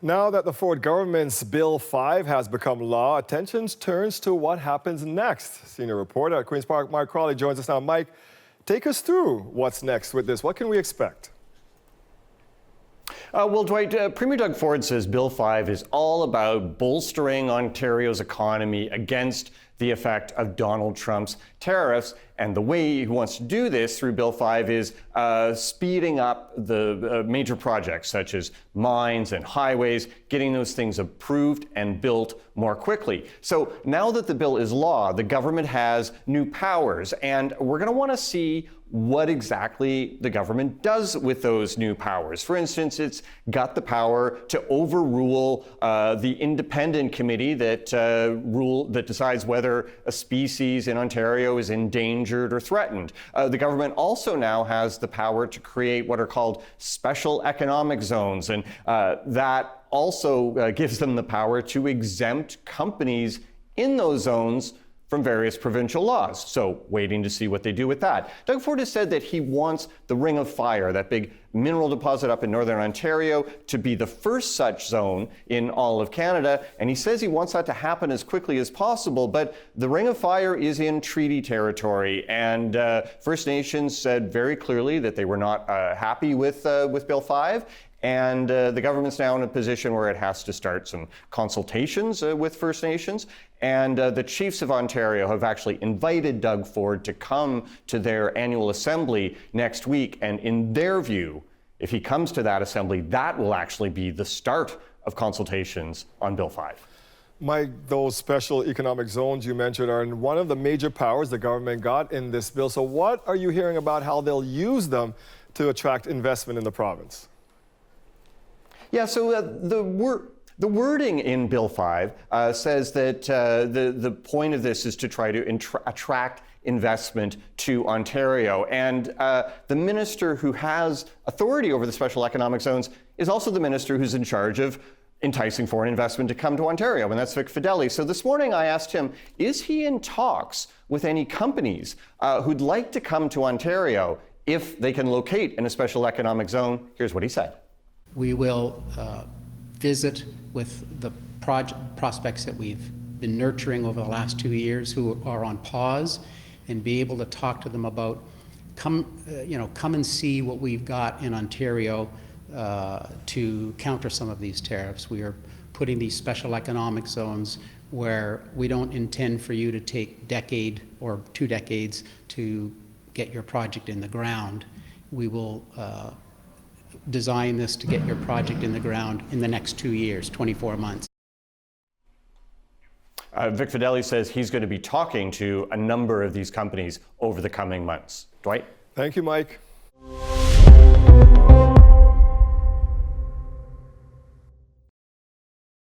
Now that the Ford government's Bill 5 has become law, attention turns to what happens next. Senior reporter at Queen's Park, Mike Crawley, joins us now. Mike, take us through what's next with this. What can we expect? Well, Dwight, Premier Doug Ford says Bill 5 is all about bolstering Ontario's economy against the effect of Donald Trump's tariffs. And the way he wants to do this through Bill 5 is speeding up the major projects such as mines and highways, getting those things approved and built more quickly. So now that the bill is law, the government has new powers, and we're going to want to see what exactly the government does with those new powers. For instance, it's got the power to overrule the independent committee that decides whether a species in Ontario is endangered or threatened. The government also now has the power to create what are called special economic zones, and that also gives them the power to exempt companies in those zones from various provincial laws. So waiting to see what they do with that. Doug Ford has said that he wants the Ring of Fire, that big mineral deposit up in Northern Ontario, to be the first such zone in all of Canada. And he says he wants that to happen as quickly as possible. But the Ring of Fire is in treaty territory. And First Nations said very clearly that they were not happy with Bill 5. And the government's now in a position where it has to start some consultations with First Nations. And the Chiefs of Ontario have actually invited Doug Ford to come to their annual assembly next week. And in their view, if he comes to that assembly, that will actually be the start of consultations on Bill 5. Mike, those special economic zones you mentioned are one of the major powers the government got in this bill. So what are you hearing about how they'll use them to attract investment in the province? Yeah, so the wording in Bill 5 says that the point of this is to try to attract investment to Ontario. And the minister who has authority over the special economic zones is also the minister who's in charge of enticing foreign investment to come to Ontario, and that's Vic Fedeli. So this morning I asked him, is he in talks with any companies who'd like to come to Ontario if they can locate in a special economic zone? Here's what he said. We will visit with the prospects that we've been nurturing over the last 2 years who are on pause, and be able to talk to them about come and see what we've got in Ontario to counter some of these tariffs. We are putting these special economic zones where we don't intend for you to take decade or 2 decades to get your project in the ground. We will design this to get your project in the ground in the next 2 years, 24 months. Vic Fedeli says he's going to be talking to a number of these companies over the coming months. Dwight? Thank you, Mike.